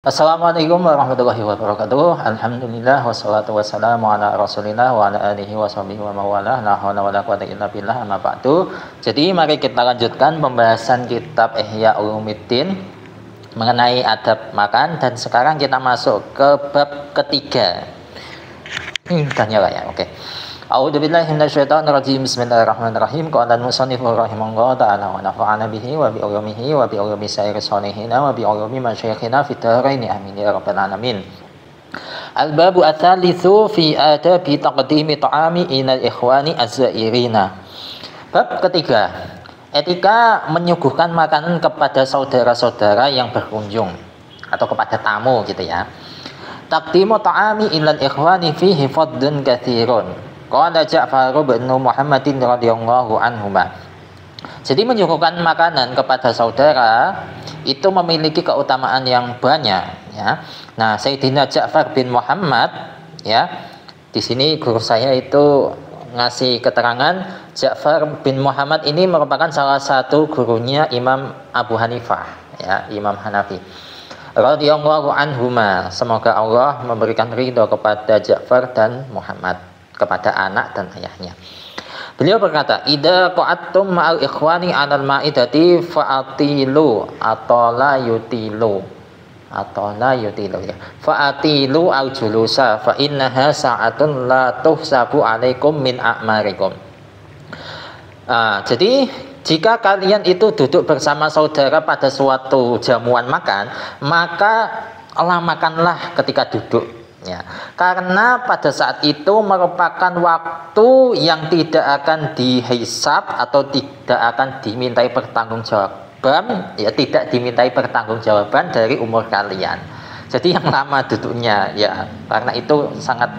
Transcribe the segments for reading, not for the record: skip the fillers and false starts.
Assalamualaikum warahmatullahi wabarakatuh. Alhamdulillah wassalatu wassalamu ala Rasulillah wa ala alihi washabihi wa mawalah. La haula wala quwwata illa billah. Amma ba'du. Jadi mari kita lanjutkan pembahasan kitab Ihya Ulumuddin mengenai adab makan, dan sekarang kita masuk ke bab ketiga. Udah nyala ya. Oke. A'udzubillahi minasyaitonir rajim. Bismillahirrahmanirrahim. Qala al-musannif rahimahullah ta'ala wa nafa'ana bihi wa bi ulumihi wa bi ulumi sayyir sholihin wa bi ulumi masyayikhina fid dharain amin ya rabbal alamin. Al-babu ats-tsalitsu fi adabi taqdimi ta'ami ilal ikhwani az-zairina. Bab ketiga, etika menyuguhkan makanan kepada saudara-saudara yang berkunjung atau kepada tamu gitu ya. Taqdimu ta'ami ilal ikhwani fihi fadlun katsirun. Qala Ja'far bin Muhammadin radhiyallahu anhuma. Jadi menyuguhkan makanan kepada saudara itu memiliki keutamaan yang banyak ya. Nah, Sayyidina Ja'far bin Muhammad ya. Di sini guru saya itu ngasih keterangan Ja'far bin Muhammad ini merupakan salah satu gurunya Imam Abu Hanifah ya, Imam Hanafi. Radhiyallahu anhuma. Semoga Allah memberikan ridho kepada Ja'far dan Muhammad, kepada anak dan ayahnya. Beliau berkata, "Idza qa'attum ma'al ikhwani 'alal ma'idati fa'atilu atau la yutilu." Atau la yutilu ya. Fa'atilu al-julusa fa innaha sa'atun la tuhsabu 'alaikum min a'marikum. Jadi jika kalian itu duduk bersama saudara pada suatu jamuan makan, maka lamakanlah ketika duduk ya, karena pada saat itu merupakan waktu yang tidak akan dihisab atau tidak akan dimintai pertanggungjawaban ya, tidak dimintai pertanggungjawaban dari umur kalian. Jadi yang lama duduknya ya, karena itu sangat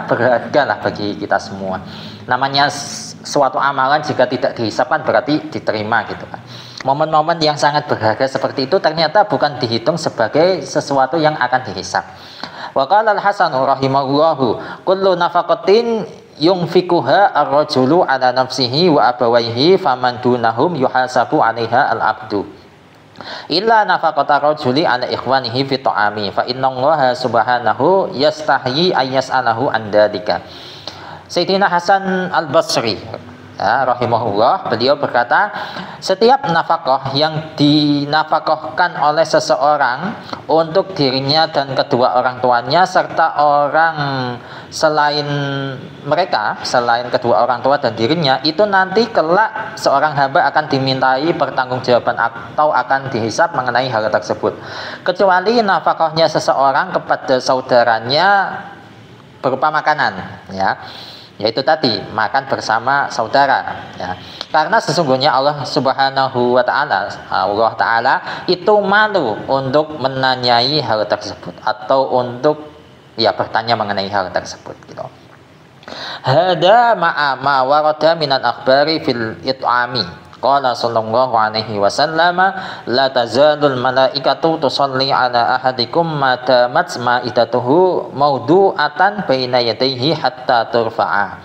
berharga lah bagi kita semua. Namanya suatu amalan jika tidak dihisabkan berarti diterima gitu kan. Momen-momen yang sangat berharga seperti itu ternyata bukan dihitung sebagai sesuatu yang akan dihisab. Wa qala al-Hasan rahimahullahu kullu nafaqatin yunfikuha ar-rajulu ala nafsihi wa abawaihi faman dunahum yuhasabu 'alaiha al-'abdu illa nafaqata rajuli ala ikhwanihi fi ta'ami fa innallaha subhanahu yastahyi ayyas'alahu an dzalika. Sayyidina Hasan Al-Basri ya, rahimahullah, beliau berkata, setiap nafkah yang dinafkahkan oleh seseorang untuk dirinya dan kedua orang tuanya serta orang selain mereka, selain kedua orang tua dan dirinya, itu nanti kelak seorang hamba akan dimintai pertanggungjawaban atau akan dihisab mengenai hal tersebut, kecuali nafkahnya seseorang kepada saudaranya berupa makanan ya, yaitu tadi makan bersama saudara ya. Karena sesungguhnya Allah Subhanahu wa taala, Allah taala itu malu untuk menanyai hal tersebut atau untuk ya bertanya mengenai hal tersebut gitu. Hada ma'a ma warada minal akhbari fil it'ami. Qala sallallahu alaihi wasallam, la tazalul malaikatu tusalli ala ahadikum ma damat ma'idatuhu mawdu'atan baina yadayhi hatta turfa'a.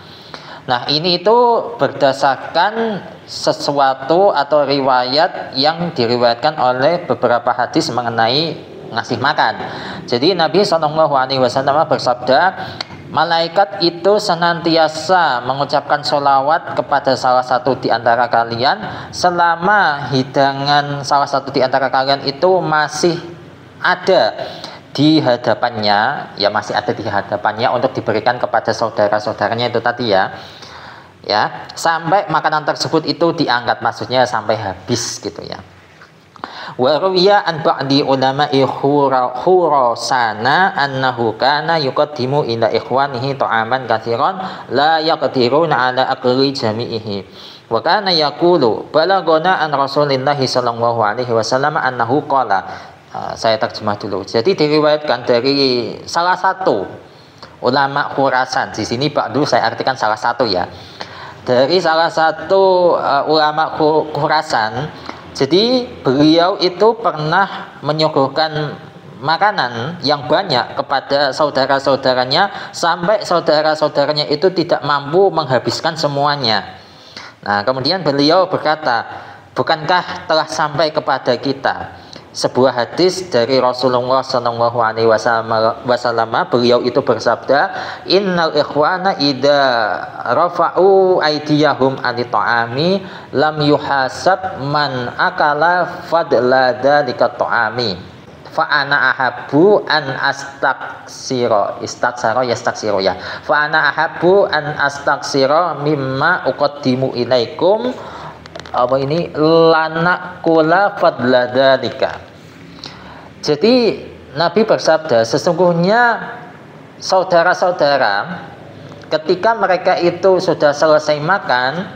Nah, ini itu berdasarkan sesuatu atau riwayat yang diriwayatkan oleh beberapa hadis mengenai ngasih makan. Jadi Nabi sallallahu alaihi wasallam bersabda, malaikat itu senantiasa mengucapkan sholawat kepada salah satu di antara kalian selama hidangan salah satu di antara kalian itu masih ada di hadapannya, ya masih ada di hadapannya untuk diberikan kepada saudara-saudaranya itu tadi ya, sampai makanan tersebut itu diangkat, maksudnya sampai habis gitu ya. Wa ruwiya an ba'di ulama'i Khurasana annahu kana yuqaddimu ila ikhwanihi ta'aman katsiran la yaqdiruna ala aqli jami'ihi wa kana yaqulu balagona an Rasulillahi sallallahu alaihi wasallam annahu qala. Saya terjemah dulu. Jadi diriwayatkan dari salah satu ulama Khurasan. Di sini ba'du saya artikan salah satu ya. Dari salah satu ulama Khurasan. Jadi beliau itu pernah menyuguhkan makanan yang banyak kepada saudara-saudaranya sampai saudara-saudaranya itu tidak mampu menghabiskan semuanya. Nah, kemudian beliau berkata, bukankah telah sampai kepada kita sebuah hadis dari Rasulullah Shallallahu Alaihi Wasallam, beliau itu bersabda, Innal ikhwana ida rafa'u aydiyahum anit ta'ami lam yuhasab man akala fadla dzalika ta'ami fa ana ahabbu an yastaksiro ya fa ana ahabbu an astaksiro mimma uqaddimu ilaikum lana kula fadla dzalika. Jadi Nabi bersabda, sesungguhnya saudara-saudara ketika mereka itu sudah selesai makan,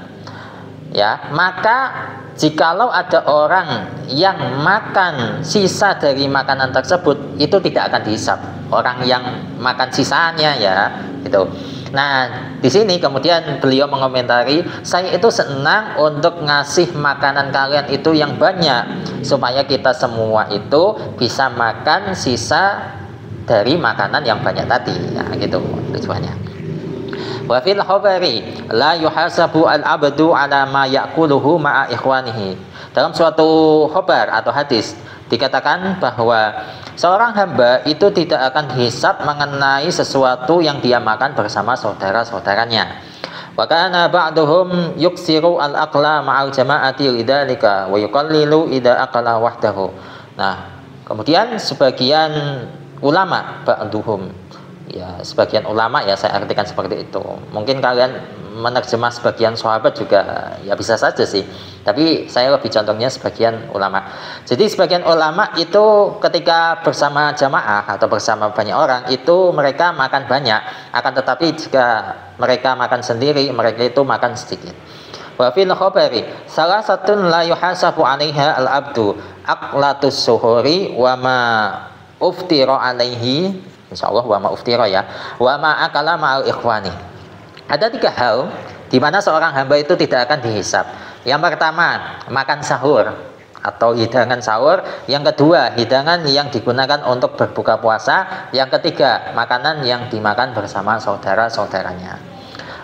ya, maka jikalau ada orang yang makan sisa dari makanan tersebut, itu tidak akan dihisap. Orang yang makan sisanya, ya, gitu. Nah, di sini kemudian beliau mengomentari, saya itu senang untuk ngasih makanan kalian itu yang banyak, supaya kita semua itu bisa makan sisa dari makanan yang banyak tadi, ya, gitu tujuannya. Wa fil khabari la yuhasabu al-abdu ala ma ya'kuluhu ma'a ikhwanihi. Dalam suatu khabar atau hadis dikatakan bahwa seorang hamba itu tidak akan dihisab mengenai sesuatu yang dia makan bersama saudara-saudaranya. Wa kana ba'duhum yuksiru al-aqla ma'al jama'ati lidzalika wa yuqallilu idza aqala wahdahu. Nah, kemudian sebagian ulama ba'duhum, ya, sebagian ulama, ya, saya artikan seperti itu. Mungkin kalian menerjemah sebagian sahabat juga, ya, bisa saja sih, tapi saya lebih contohnya sebagian ulama. Jadi sebagian ulama itu ketika bersama jamaah atau bersama banyak orang itu mereka makan banyak, akan tetapi jika mereka makan sendiri mereka itu makan sedikit. Wa fil khabari salah satu la yuhasabu 'alaiha al-abdu aqlatus suhuri wa ma uftira alaihi, insyaallah wa ma uftira, ya, wa ma akala ma'al ikhwani. Ada 3 hal di mana seorang hamba itu tidak akan dihisab. Yang pertama, makan sahur atau hidangan sahur. Yang kedua, hidangan yang digunakan untuk berbuka puasa. Yang ketiga, makanan yang dimakan bersama saudara-saudaranya.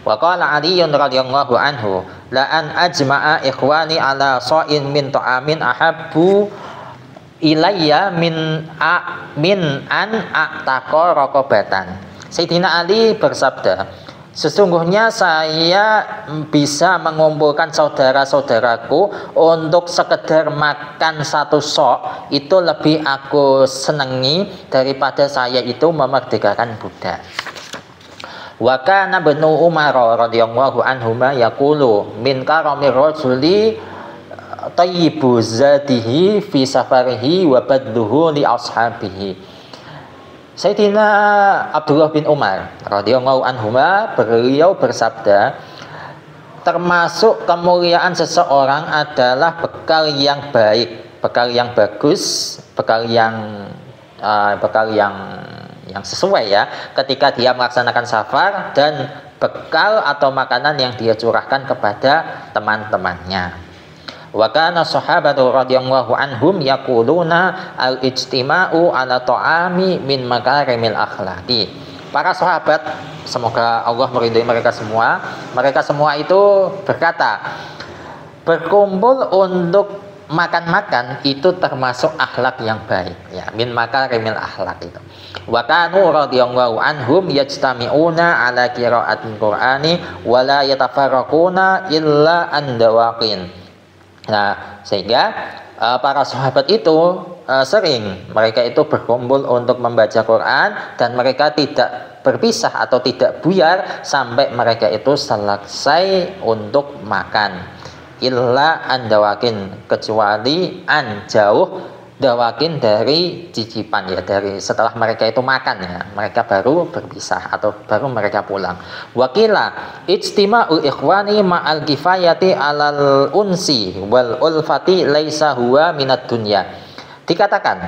Wa qala Aliyyun radhiyallahu anhu, la an ajma'a ikhwani ala sha'in min ta'amin ahabbu ilayya min an a'taqa raqabatan. Sayyidina Ali bersabda, sesungguhnya saya bisa mengumpulkan saudara-saudaraku untuk sekedar makan satu sok, itu lebih aku senangi daripada saya itu memerdekakan budak. Wa kana Ibnu Umar radhiyallahu anhuma yaqulu min karamir rajuli tayyibu zadihi fi safarihi wa badluhu li ashabihi. Sayyidina Abdullah bin Umar radhiyallahu anhuma beliau bersabda, termasuk kemuliaan seseorang adalah bekal yang baik, bekal yang bagus, bekal yang sesuai, ya, ketika dia melaksanakan safar, dan bekal atau makanan yang dia curahkan kepada teman-temannya. Wa kana sahabatu radhiyallahu anhum yaquluna al-ijtima'u ala ta'ami min makarimil akhlaqi. Para sahabat, semoga Allah meridhai mereka semua itu berkata, berkumpul untuk makan-makan itu termasuk akhlak yang baik, ya, min makarimil akhlaq itu. Wa kanu radhiyallahu anhum yajtami'una ala qira'atil qur'ani wa la yatafarraquna illa an dawaqin. Nah, sehingga para sahabat itu sering mereka itu berkumpul untuk membaca Quran, dan mereka tidak berpisah atau tidak buyar sampai mereka itu selesai untuk makan. Illa an dawakin, kecuali an jauh, dawakin dari cicipan, ya, dari setelah mereka itu makan, ya, mereka baru berpisah atau baru mereka pulang. Wakila ijtima'ul ikhwani ma'al kifayati alal unsi wal ulfati laisa huwa minad dunya. Dikatakan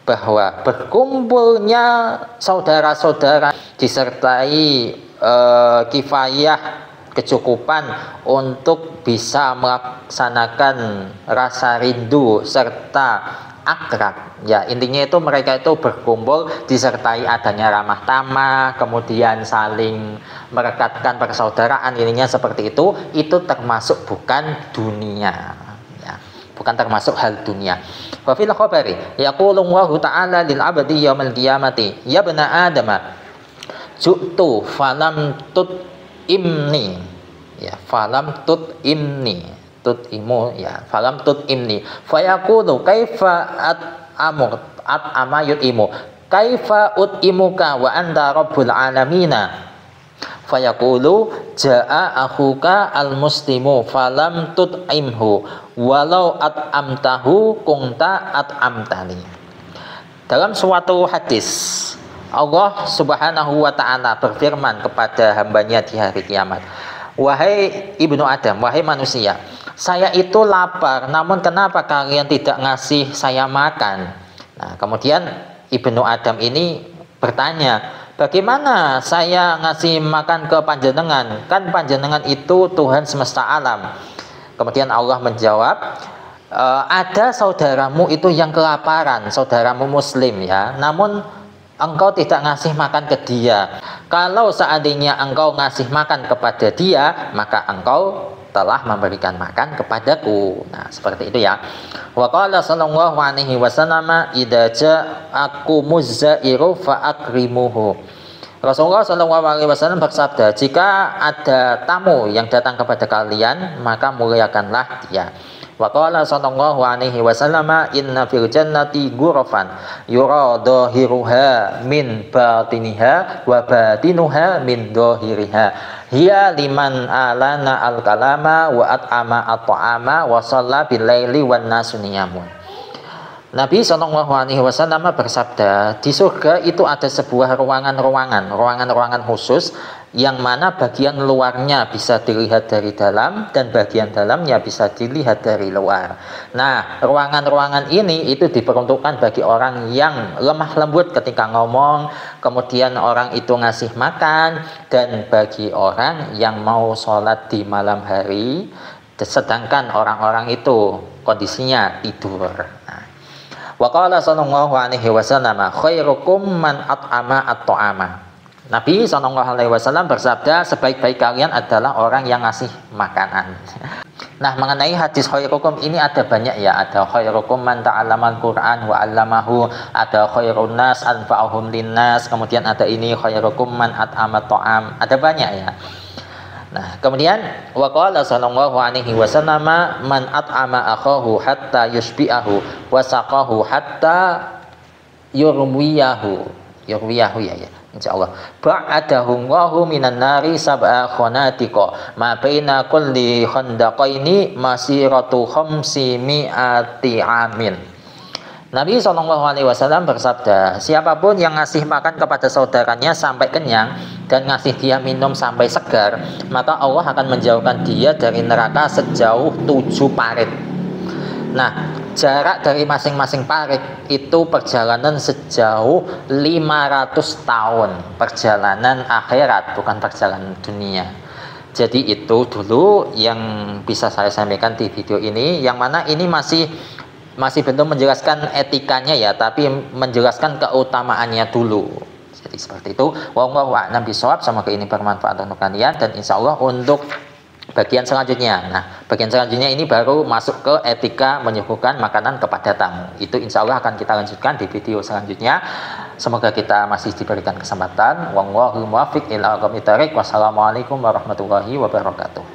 bahwa berkumpulnya saudara-saudara disertai kifayah, kecukupan untuk bisa melaksanakan rasa rindu serta akrab, ya, intinya itu mereka itu berkumpul disertai adanya ramah tamah, kemudian saling merekatkan persaudaraan, intinya seperti itu termasuk bukan dunia, ya, bukan termasuk hal dunia. Wa fil khabari yaqulu Allahu ta'ala lil 'abdi yaumil qiyamati ya bani adam ju'tu falam imni, ya falam imni, imu, ya falam imni, fayaqulu kaifa imu, kaifa imuka wa anta rabbul alamina, fayaqulu jaa akhuka al muslimu falam imhu walau amtahu kunta amtani. Dalam suatu hadis Allah Subhanahu wa ta'ala berfirman kepada hambanya di hari kiamat, wahai ibnu Adam, wahai manusia, saya itu lapar, namun kenapa kalian tidak ngasih saya makan? Nah, kemudian ibnu Adam ini bertanya, bagaimana saya ngasih makan ke panjenengan? Kan panjenengan itu Tuhan semesta alam. Kemudian Allah menjawab, ada saudaramu itu yang kelaparan, saudaramu muslim ya, namun engkau tidak ngasih makan ke dia. Kalau seandainya engkau ngasih makan kepada dia, maka engkau telah memberikan makan kepadaku. Nah, seperti itu ya. Wa qala sallallahu alaihi wasallam idza ja'akumuz zairu fa akrimuhu. Rasulullah sallallahu alaihi wasallam bersabda, jika ada tamu yang datang kepada kalian, maka muliakanlah dia. Wa qala sallallahu alaihi wasallam inna fil jannati ghurafan yura dhahiruha min batiniha wa batinuha min dhahiriha hiya liman alana al kalama wa at'ama at-ta'ama wa shalla bil laili wan nasu niyamun. Nabi sallallahu alaihi wasallam bersabda, di surga itu ada sebuah ruangan khusus yang mana bagian luarnya bisa dilihat dari dalam dan bagian dalamnya bisa dilihat dari luar. Nah, ruangan-ruangan ini itu diperuntukkan bagi orang yang lemah lembut ketika ngomong, kemudian orang itu ngasih makan, dan bagi orang yang mau sholat di malam hari, sedangkan orang-orang itu kondisinya tidur. Nah, wa qala sallallahu alaihi wasallam khairukum man at'ama at-ta'ama. Nabi SAW bersabda, sebaik-baik kalian adalah orang yang ngasih makanan. Nah, mengenai hadis khairukum ini ada banyak ya. Ada khairukum man ta'allamal Qur'an wa 'allamahu, ada khairun nas anfa'uhum linnas, kemudian ada ini khairukum man at'ama ta'am. Ada banyak ya. Nah, kemudian wa qala sallallahu alaihi wasallam man at'ama akhahu hatta yushbi'ahu wa saqahu hatta yurwiyahu ya insyaallah ba'adahu Allahu minan nari sab'a khanatiqa ma baina kulli khandaqaini masiratu khamsi mi'ati amin. Nabi SAW bersabda, siapapun yang ngasih makan kepada saudaranya sampai kenyang dan ngasih dia minum sampai segar, maka Allah akan menjauhkan dia dari neraka sejauh 7 parit. Nah, jarak dari masing-masing parit itu perjalanan sejauh 500 tahun. Perjalanan akhirat, bukan perjalanan dunia. Jadi itu dulu yang bisa saya sampaikan di video ini, yang mana ini masih belum menjelaskan etikanya ya, tapi menjelaskan keutamaannya dulu. Jadi seperti itu. Wallahu a'lam bishawab. Semoga ini bermanfaat untuk kalian, dan insya Allah untuk bagian selanjutnya. Nah, bagian selanjutnya ini baru masuk ke etika menyuguhkan makanan kepada tamu. Itu insya Allah akan kita lanjutkan di video selanjutnya. Semoga kita masih diberikan kesempatan. Wallahu muwaffiq ila aqwamit thoriq. Wassalamualaikum warahmatullahi wabarakatuh.